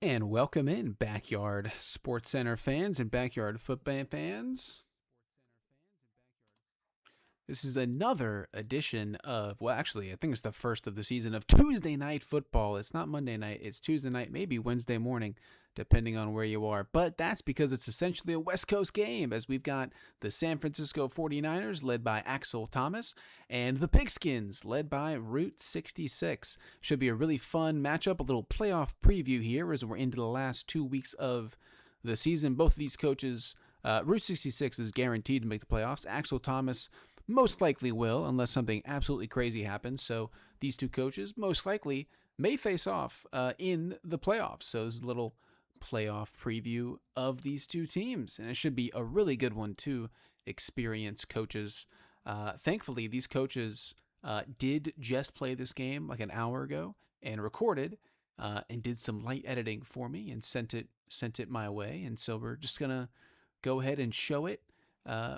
And welcome in, Backyard Sports Center fans and Backyard Football fans. This is another edition of, well, actually, I think it's the first of the season of Tuesday Night Football. It's not Monday night, it's Tuesday night, maybe Wednesday morning, depending on where you are. But that's because it's essentially a West Coast game, as we've got the San Francisco 49ers, led by AxelThomas, and the Pigskins, led by Route 66. Should be a really fun matchup, a little playoff preview here, as we're into the last 2 weeks of the season. Both of these coaches, Route 66 is guaranteed to make the playoffs. AxelThomas most likely will, unless something absolutely crazy happens. So these two coaches most likely may face off in the playoffs. So this is a little playoff preview of these two teams, and it should be a really good one too. Experienced coaches. Thankfully, these coaches did just play this game like an hour ago and recorded and did some light editing for me and sent it my way. And so we're just gonna go ahead and show it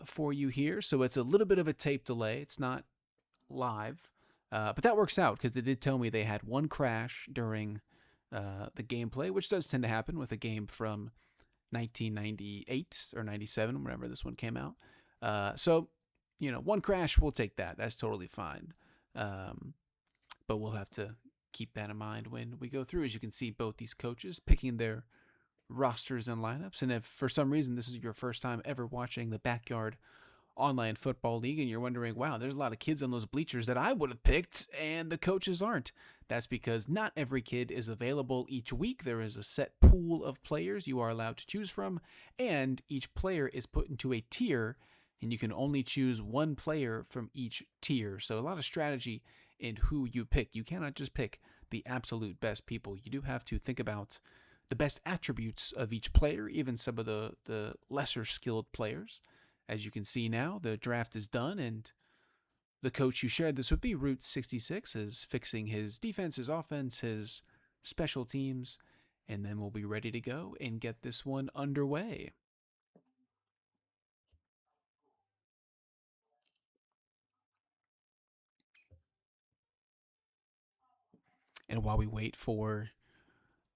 for you here. So it's a little bit of a tape delay. It's not live, but that works out because they did tell me they had one crash during the gameplay, which does tend to happen with a game from 1998 or 97, whenever this one came out. So, one crash, we'll take that. That's totally fine. But we'll have to keep that in mind when we go through. As you can see, both these coaches picking their rosters and lineups. And if for some reason this is your first time ever watching the Backyard Online Football League and you're wondering, wow, there's a lot of kids on those bleachers that I would have picked and the coaches aren't, that's because not every kid is available each week. There is a set pool of players you are allowed to choose from, and each player is put into a tier, and you can only choose one player from each tier. So a lot of strategy in who you pick. You cannot just pick the absolute best people. You do have to think about the best attributes of each player, even some of the lesser skilled players. As you can see now, the draft is done, and the coach who shared this with me, Route 66, is fixing his defense, his offense, his special teams, and then we'll be ready to go and get this one underway. And while we wait for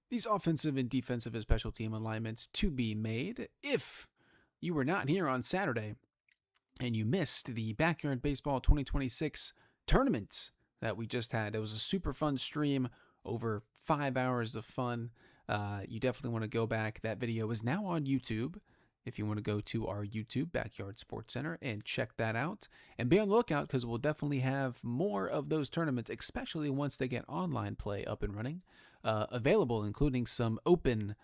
these offensive and defensive and special team alignments to be made, if you were not here on Saturday and you missed the Backyard Baseball 2026 tournament that we just had, it was a super fun stream, over 5 hours of fun. You definitely want to go back. That video is now on YouTube. If you want to go to our YouTube, Backyard Sports Center, and check that out. And be on the lookout because we'll definitely have more of those tournaments, especially once they get online play up and running, available, including some open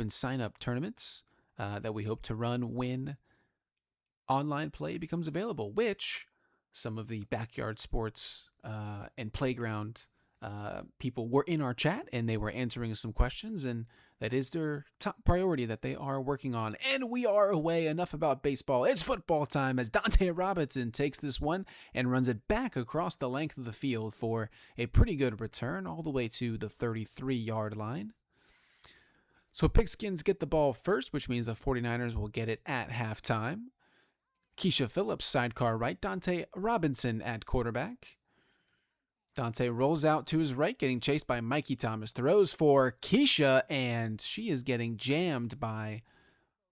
sign-up tournaments that we hope to run when online play becomes available, which some of the Backyard Sports and Playground people were in our chat, and they were answering some questions, and that is their top priority that they are working on. And we are away. Enough about baseball. It's football time as Dante Robinson takes this one and runs it back across the length of the field for a pretty good return all the way to the 33-yard line. So Pigskins get the ball first, which means the 49ers will get it at halftime. Keisha Phillips, sidecar right. Dante Robinson at quarterback. Dante rolls out to his right, getting chased by Mikey Thomas. Throws for Keisha, and she is getting jammed by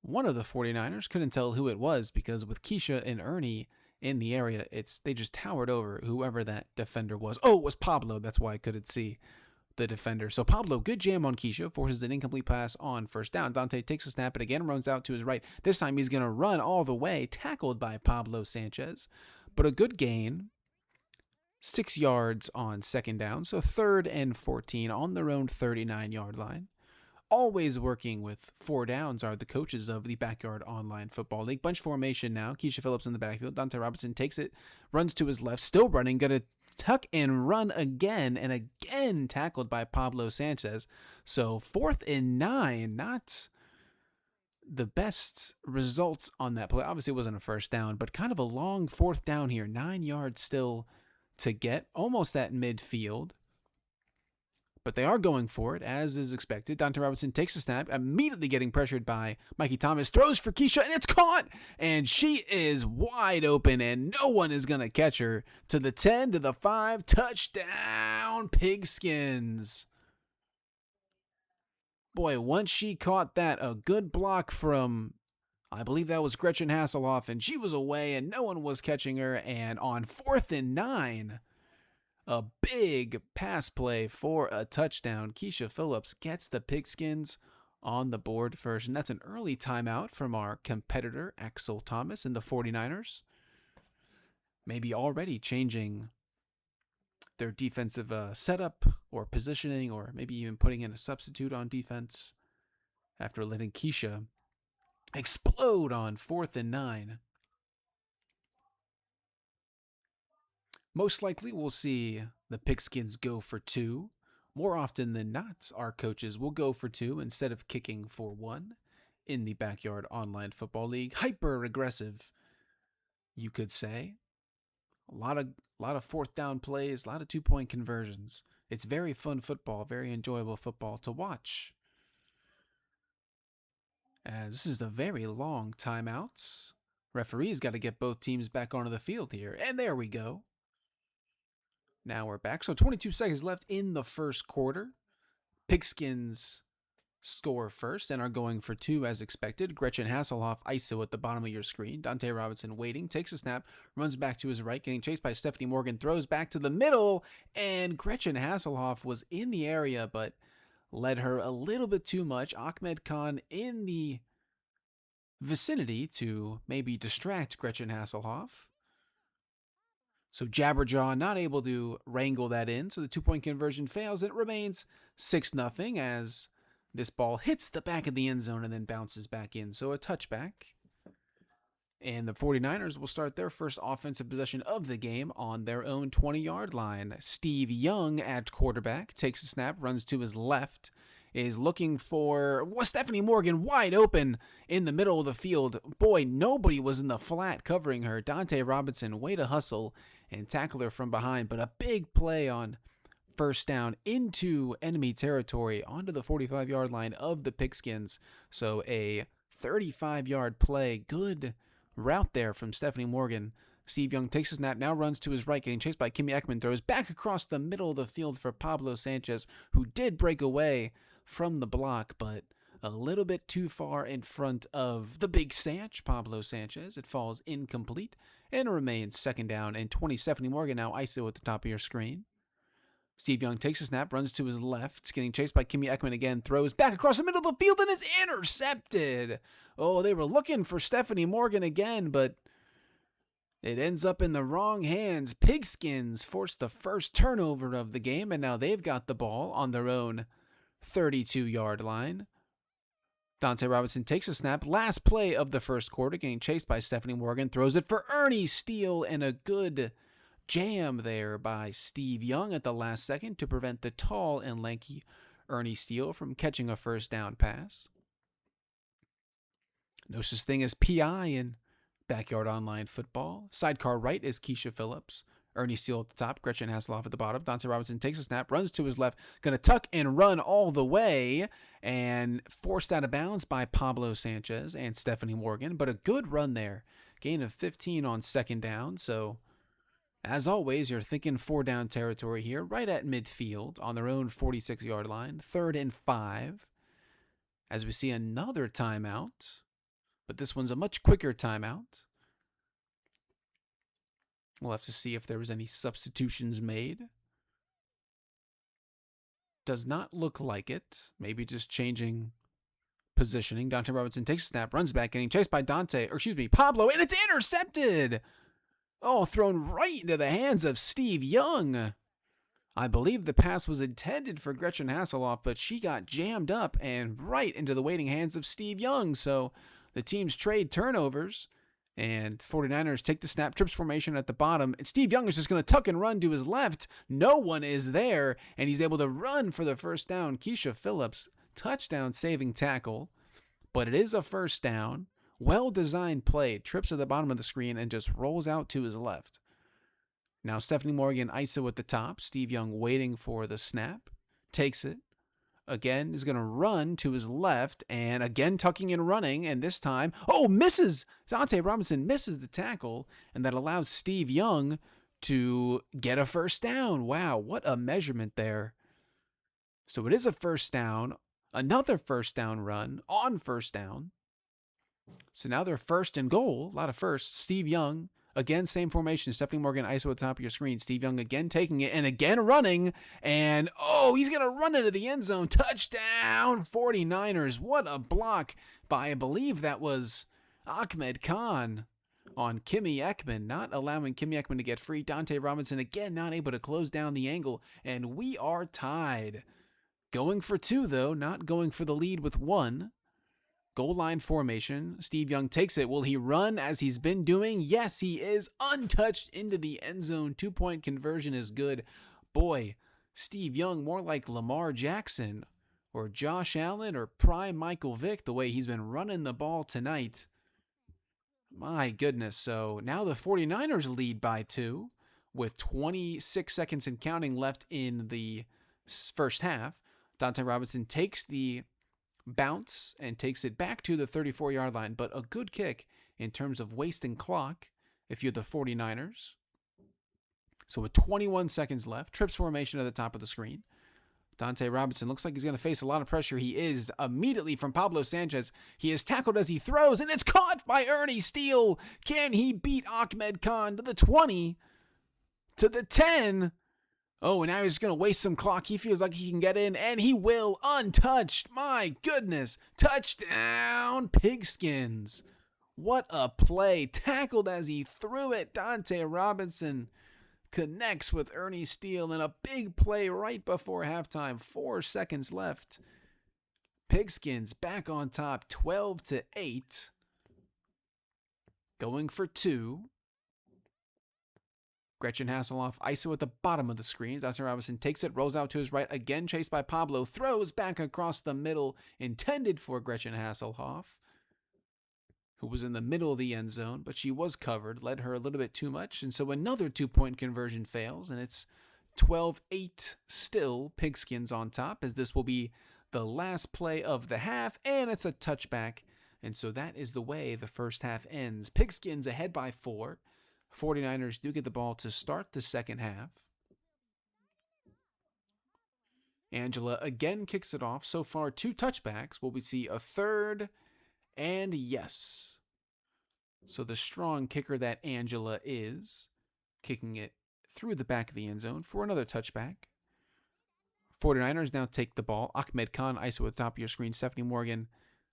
one of the 49ers. Couldn't tell who it was because with Keisha and Ernie in the area, they just towered over whoever that defender was. Oh, it was Pablo. That's why I couldn't see the defender. So Pablo, good jam on Keisha, forces an incomplete pass on first down. Dante takes a snap and again runs out to his right. This time he's going to run all the way, tackled by Pablo Sanchez. But a good gain. 6 yards on second down, so 3rd and 14 on their own 39-yard line. Always working with 4 downs are the coaches of the Backyard Online Football League. Bunch formation now. Keisha Phillips in the backfield. Dante Robinson takes it, runs to his left, still running, going to tuck and run again, and again tackled by Pablo Sanchez. So 4th and 9, not the best results on that play. Obviously it wasn't a first down, but kind of a long 4th down here. 9 yards still to get, almost at midfield. But they are going for it, as is expected. Dante Robinson takes a snap, immediately getting pressured by Mikey Thomas, throws for Keisha, and it's caught! And she is wide open, and no one is going to catch her. To the 10, to the 5, touchdown, Pigskins. Boy, once she caught that, a good block from, I believe that was Gretchen Hasselhoff, and she was away and no one was catching her. And on 4th and 9, a big pass play for a touchdown. Keisha Phillips gets the Pigskins on the board first, and that's an early timeout from our competitor, AxelThomas, and the 49ers. Maybe already changing their defensive setup or positioning, or maybe even putting in a substitute on defense after letting Keisha explode on 4th and 9. Most likely we'll see the Pigskins go for 2. More often than not, our coaches will go for 2 instead of kicking for 1 in the Backyard Online Football League. Hyper aggressive, you could say. A lot of 4th down plays, a lot of 2-point conversions. It's very fun football, very enjoyable football to watch. As this is a very long timeout. Referee's got to get both teams back onto the field here. And there we go. Now we're back. So 22 seconds left in the first quarter. Pigskins score first and are going for 2 as expected. Gretchen Hasselhoff, ISO at the bottom of your screen. Dante Robinson waiting, takes a snap, runs back to his right, getting chased by Stephanie Morgan, throws back to the middle, and Gretchen Hasselhoff was in the area, but led her a little bit too much. Ahmed Khan in the vicinity to maybe distract Gretchen Hasselhoff. So Jabberjaw not able to wrangle that in, so the 2-point conversion fails, and it remains 6-0 as this ball hits the back of the end zone and then bounces back in. So a touchback. And the 49ers will start their first offensive possession of the game on their own 20-yard line. Steve Young at quarterback takes a snap, runs to his left, is looking for Stephanie Morgan wide open in the middle of the field. Boy, nobody was in the flat covering her. Dante Robinson, way to hustle and tackle her from behind, but a big play on first down into enemy territory onto the 45-yard line of the Pigskins. So a 35-yard play. Good route there from Stephanie Morgan. Steve Young takes a snap, now runs to his right, getting chased by Kimmy Ekman, throws back across the middle of the field for Pablo Sanchez, who did break away from the block, but a little bit too far in front of the big Sanch, Pablo Sanchez. It falls incomplete and remains 2nd down and 20. Stephanie Morgan now ISO at the top of your screen. Steve Young takes a snap, runs to his left, getting chased by Kimmy Ekman again, throws back across the middle of the field, and is intercepted. Oh, they were looking for Stephanie Morgan again, but it ends up in the wrong hands. Pigskins forced the first turnover of the game, and now they've got the ball on their own 32-yard line. Dante Robinson takes a snap. Last play of the first quarter, getting chased by Stephanie Morgan, throws it for Ernie Steele, and a good jam there by Steve Young at the last second to prevent the tall and lanky Ernie Steele from catching a first down pass. No such thing as PI in Backyard Online Football. Sidecar right is Keisha Phillips. Ernie Steele at the top, Gretchen Hasselhoff at the bottom. Dante Robinson takes a snap, runs to his left, going to tuck and run all the way, and forced out of bounds by Pablo Sanchez and Stephanie Morgan, but a good run there. Gain of 15 on 2nd down, so as always, you're thinking 4-down territory here, right at midfield on their own 46-yard line, 3rd and 5. As we see another timeout, but this one's a much quicker timeout. We'll have to see if there was any substitutions made. Does not look like it. Maybe just changing positioning. Dante Robinson takes a snap, runs back, getting chased by Pablo, and it's intercepted! Oh, thrown right into the hands of Steve Young. I believe the pass was intended for Gretchen Hasselhoff, but she got jammed up and right into the waiting hands of Steve Young. So the teams trade turnovers, and 49ers take the snap, trips formation at the bottom, and Steve Young is just going to tuck and run to his left. No one is there, and he's able to run for the first down. Keisha Phillips, touchdown-saving tackle, but it is a first down. Well-designed play, trips at the bottom of the screen and just rolls out to his left. Now Stephanie Morgan ISO at the top. Steve Young waiting for the snap. Takes it. Again, is going to run to his left and again tucking and running. And this time, misses. Dante Robinson misses the tackle, and that allows Steve Young to get a first down. Wow, what a measurement there. So it is a first down Another first down run on first down. So now they're first and goal. A lot of firsts. Steve Young, again, same formation. Stephanie Morgan, ISO at the top of your screen. Steve Young again taking it and again running. And, he's going to run into the end zone. Touchdown, 49ers. What a block by, I believe that was Ahmed Khan on Kimmy Ekman, not allowing Kimmy Ekman to get free. Dante Robinson, again, not able to close down the angle. And we are tied. Going for 2, though, not going for the lead with 1. Goal line formation. Steve Young takes it. Will he run as he's been doing? Yes, he is. Untouched into the end zone. 2-point conversion is good. Boy, Steve Young more like Lamar Jackson or Josh Allen or prime Michael Vick the way he's been running the ball tonight. My goodness. So now the 49ers lead by 2 with 26 seconds and counting left in the first half. Dante Robinson takes the bounce and takes it back to the 34-yard line, but a good kick in terms of wasting clock if you're the 49ers. So with 21 seconds left, trips formation at the top of the screen. Dante Robinson looks like he's going to face a lot of pressure. He is immediately from Pablo Sanchez. He is tackled as he throws, and it's caught by Ernie Steele. Can he beat Ahmed Khan to the 20, to the 10? Oh, and now he's going to waste some clock. He feels like he can get in, and he will, untouched. My goodness. Touchdown, Pigskins. What a play. Tackled as he threw it. Dante Robinson connects with Ernie Steele in a big play right before halftime. 4 seconds left. Pigskins back on top, 12-8. Going for 2. Gretchen Hasselhoff, ISO at the bottom of the screen. Dante Robinson takes it, rolls out to his right, again chased by Pablo, throws back across the middle, intended for Gretchen Hasselhoff, who was in the middle of the end zone, but she was covered, led her a little bit too much, and so another 2-point conversion fails, and it's 12-8 still, Pigskins on top, as this will be the last play of the half, and it's a touchback, and so that is the way the first half ends. Pigskins ahead by 4. 49ers do get the ball to start the second half. Angela again kicks it off. So far, 2 touchbacks. Will we see a third? And yes. So the strong kicker that Angela is, kicking it through the back of the end zone for another touchback. 49ers now take the ball. Ahmed Khan, ISO at the top of your screen. Stephanie Morgan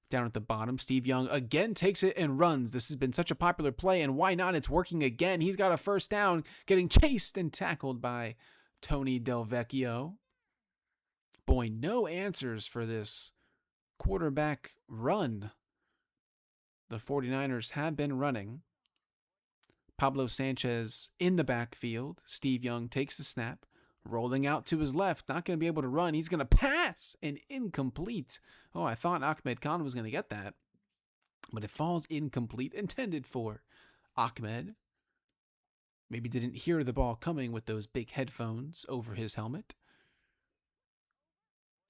down at the bottom. Steve Young again takes it and runs. This has been such a popular play, and why not? It's working again. He's got a first down, getting chased and tackled by Tony Del Vecchio. Boy, no answers for this quarterback run. The 49ers have been running. Pablo Sanchez in the backfield. Steve Young takes the snap, rolling out to his left, not going to be able to run. He's going to pass, and incomplete. Oh, I thought Ahmed Khan was going to get that, but it falls incomplete, intended for Ahmed. Maybe didn't hear the ball coming with those big headphones over his helmet.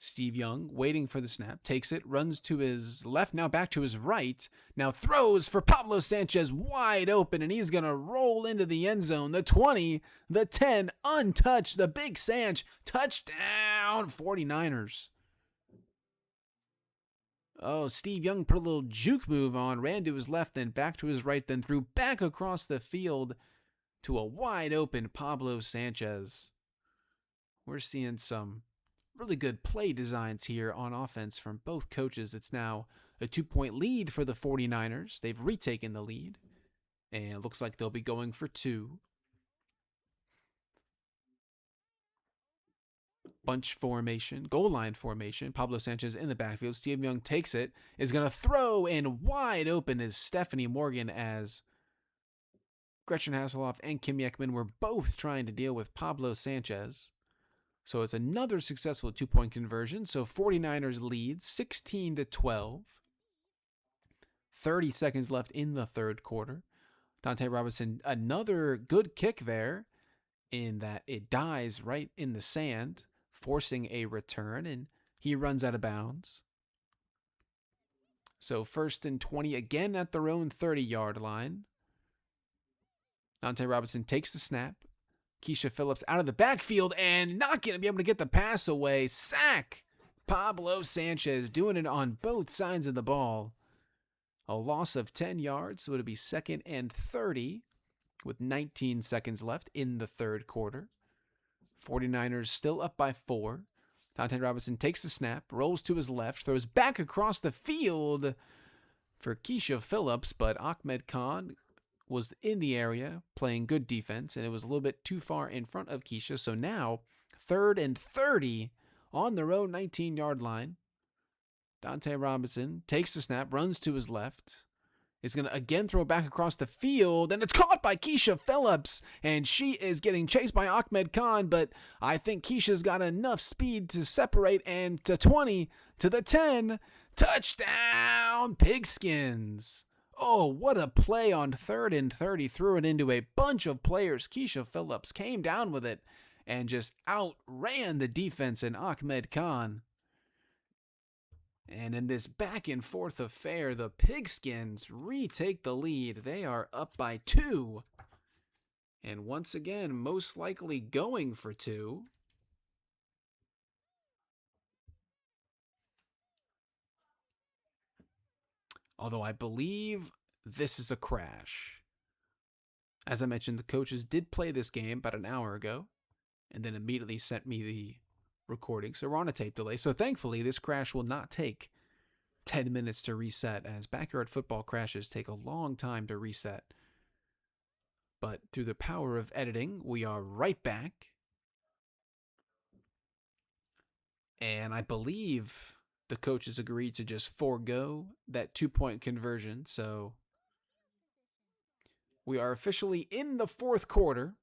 Steve Young waiting for the snap, takes it, runs to his left, now back to his right, now throws for Pablo Sanchez wide open, and he's going to roll into the end zone. The 20, the 10, untouched, the big Sanch, touchdown, 49ers. Oh, Steve Young put a little juke move on, ran to his left, then back to his right, then threw back across the field to a wide open Pablo Sanchez. We're seeing some really good play designs here on offense from both coaches. It's now a 2-point lead for the 49ers. They've retaken the lead, and it looks like they'll be going for 2. Bunch formation, goal line formation. Pablo Sanchez in the backfield. Steve Young takes it, is going to throw, and wide open is Stephanie Morgan, as Gretchen Hasselhoff and Kimmy Ekman were both trying to deal with Pablo Sanchez. So it's another successful 2-point conversion. So 49ers lead 16-12. 30 seconds left in the third quarter. Dante Robinson, another good kick there, in that it dies right in the sand, forcing a return, and he runs out of bounds. So 1st and 20 again at their own 30-yard line. Dante Robinson takes the snap. Keisha Phillips out of the backfield and not going to be able to get the pass away. Sack. Pablo Sanchez doing it on both sides of the ball. A loss of 10 yards, so it'll be 2nd and 30 with 19 seconds left in the third quarter. 49ers still up by 4. Dante Robinson takes the snap, rolls to his left, throws back across the field for Keisha Phillips, but Ahmed Khan was in the area playing good defense, and it was a little bit too far in front of Keisha. So now, 3rd and 30 on their own 19-yard line. Dante Robinson takes the snap, runs to his left. Is going to again throw back across the field, and it's caught by Keisha Phillips, and she is getting chased by Ahmed Khan, but I think Keisha's got enough speed to separate, and to 20, to the 10, touchdown, Pigskins. Oh, what a play on 3rd and 30, threw it into a bunch of players. Keisha Phillips came down with it and just outran the defense and Ahmed Khan. And in this back and forth affair, the Pigskins retake the lead. They are up by 2. And once again, most likely going for 2. Although I believe this is a crash. As I mentioned, the coaches did play this game about an hour ago and then immediately sent me the recording. So we're on a tape delay. So thankfully, this crash will not take 10 minutes to reset, as backyard football crashes take a long time to reset. But through the power of editing, we are right back. And I believe the coaches agreed to just forego that 2-point conversion. So we are officially in the fourth quarter.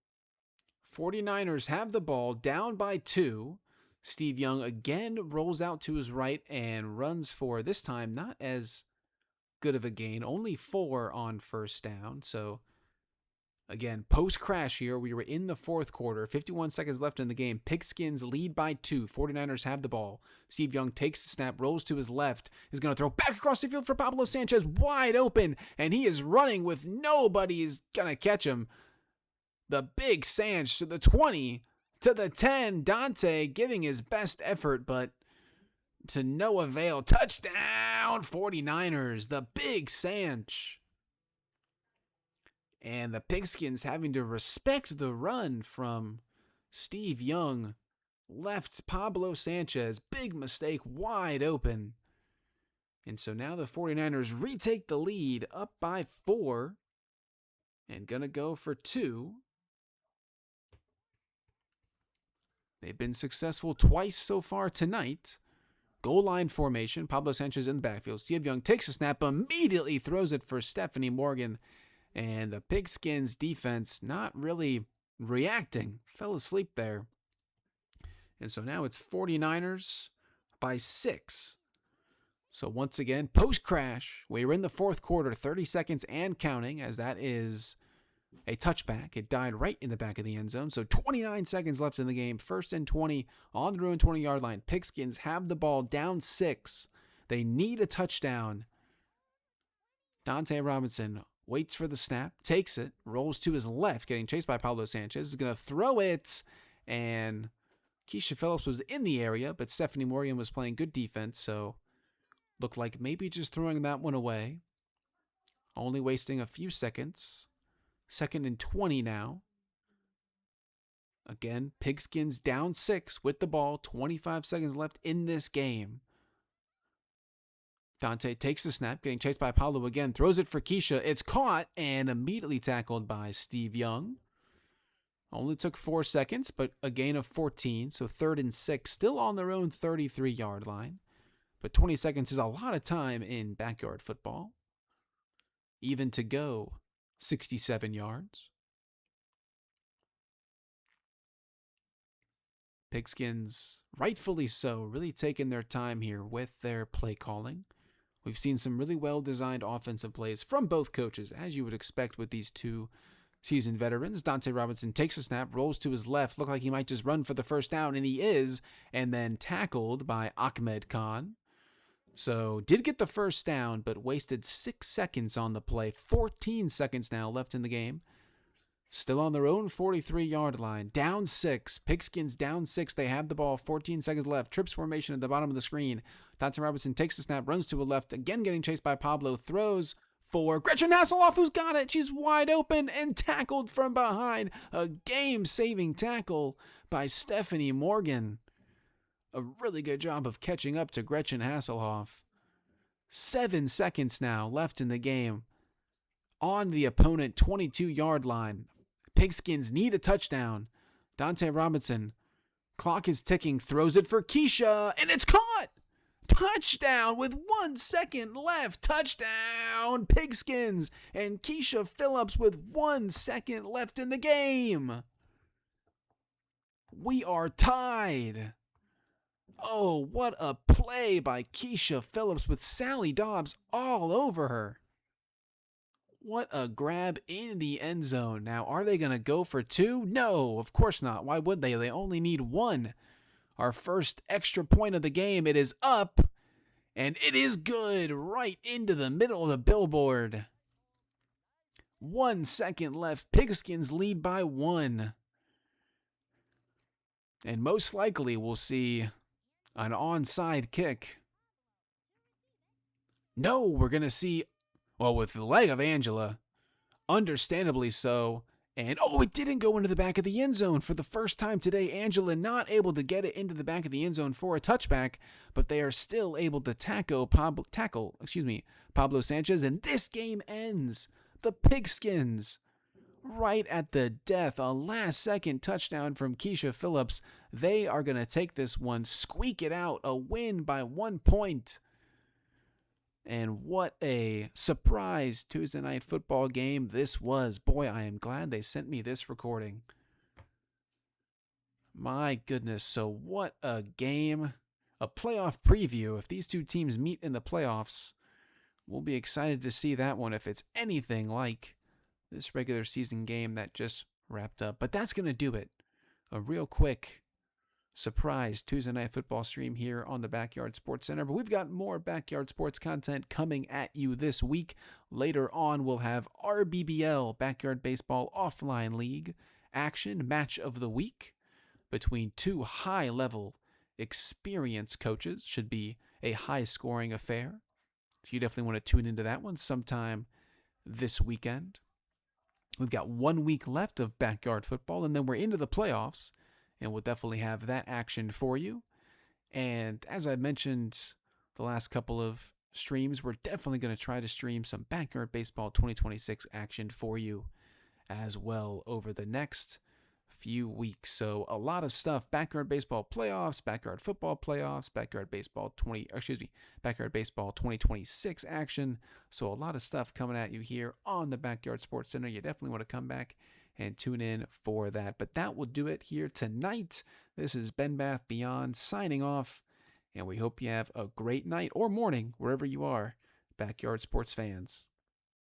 49ers have the ball down by 2. Steve Young again rolls out to his right and runs for, this time, not as good of a gain. Only 4 on first down. So, again, post-crash here, we were in the fourth quarter. 51 seconds left in the game. Pigskins lead by 2. 49ers have the ball. Steve Young takes the snap, rolls to his left, is going to throw back across the field for Pablo Sanchez, wide open, and he is running with nobody is going to catch him. The big Sanch to the 20, to the 10. Dante giving his best effort, but to no avail. Touchdown, 49ers. The big Sanch. And the Pigskins having to respect the run from Steve Young. Left Pablo Sanchez. Big mistake, wide open. And so now the 49ers retake the lead, up by 4. And gonna go for 2. They've been successful twice so far tonight. Goal line formation. Pablo Sanchez in the backfield. Steve Young takes a snap, immediately throws it for Stephanie Morgan. And the Pigskins defense not really reacting. Fell asleep there. And so now it's 49ers by 6. So once again, post-crash, we're in the fourth quarter, 30 seconds and counting, as that is a touchback. It died right in the back of the end zone. So 29 seconds left in the game. 1st and 20 on the own 20-yard line. Pigskins have the ball down 6. They need a touchdown. Dante Robinson waits for the snap, takes it, rolls to his left, getting chased by Pablo Sanchez. Is going to throw it, and Keisha Phillips was in the area, but Stephanie Morgan was playing good defense, so looked like maybe just throwing that one away. Only wasting a few seconds. 2nd and 20 now. Again, Pigskins down 6 with the ball. 25 seconds left in this game. Dante takes the snap, getting chased by Pablo again. Throws it for Keisha. It's caught and immediately tackled by Steve Young. Only took 4 seconds, but a gain of 14. So 3rd and 6, still on their own 33-yard line. But 20 seconds is a lot of time in backyard football. Even to go 67 yards. Pigskins, rightfully so, really taking their time here with their play calling. We've seen some really well-designed offensive plays from both coaches, as you would expect with these two seasoned veterans. Dante Robinson takes a snap, rolls to his left, looked like he might just run for the first down, and he is, and then tackled by Ahmed Khan. So, did get the first down, but wasted 6 seconds on the play. 14 seconds now left in the game. Still on their own 43-yard line. Down 6. Pigskins down 6. They have the ball. 14 seconds left. Trips formation at the bottom of the screen. Dante Robinson takes the snap, runs to a left. Again getting chased by Pablo. Throws for Gretchen Hasselhoff, who's got it. She's wide open and tackled from behind. A game-saving tackle by Stephanie Morgan. A really good job of catching up to Gretchen Hasselhoff. 7 seconds now left in the game. On the opponent 22-yard line. Pigskins need a touchdown. Dante Robinson, clock is ticking, throws it for Keisha, and it's caught! Touchdown with 1 second left. Touchdown, Pigskins, and Keisha Phillips with 1 second left in the game. We are tied. Oh, what a play by Keisha Phillips with Sally Dobbs all over her. What a grab in the end zone. Now, are they going to go for 2? No, of course not. Why would they? They only need 1. Our first extra point of the game. It is up, and it is good. Right into the middle of the billboard. 1 second left. Pigskins lead by 1. And most likely we'll see an onside kick. No, we're going to see, well, with the leg of Angela, understandably so. And, it didn't go into the back of the end zone. For the first time today, Angela not able to get it into the back of the end zone for a touchback, but they are still able to tackle Pablo Sanchez, and this game ends. The Pigskins, right at the death, a last-second touchdown from Keisha Phillips. They are going to take this one, squeak it out, a win by 1 point. And what a surprise Tuesday night football game this was. Boy, I am glad they sent me this recording. My goodness, so what a game. A playoff preview. If these two teams meet in the playoffs, we'll be excited to see that one if it's anything like this regular season game that just wrapped up. But that's going to do it. A real quick surprise Tuesday night football stream here on the Backyard Sports Center. But we've got more Backyard Sports content coming at you this week. Later on, we'll have RBBL, Backyard Baseball Offline League, action match of the week between 2 high-level experienced coaches. Should be a high-scoring affair. So you definitely want to tune into that one sometime this weekend. We've got 1 week left of backyard football, and then we're into the playoffs, and we'll definitely have that action for you. And as I mentioned the last couple of streams, we're definitely going to try to stream some Backyard Baseball 2026 action for you as well over the next few weeks. So a lot of stuff: Backyard Baseball playoffs, Backyard Football playoffs, Backyard Baseball 2026 action. So a lot of stuff coming at you here on the Backyard Sports Center. You definitely want to come back and tune in for that. But that will do it here tonight. This is Ben Bath Beyond signing off, and we hope you have a great night or morning wherever you are, Backyard Sports fans.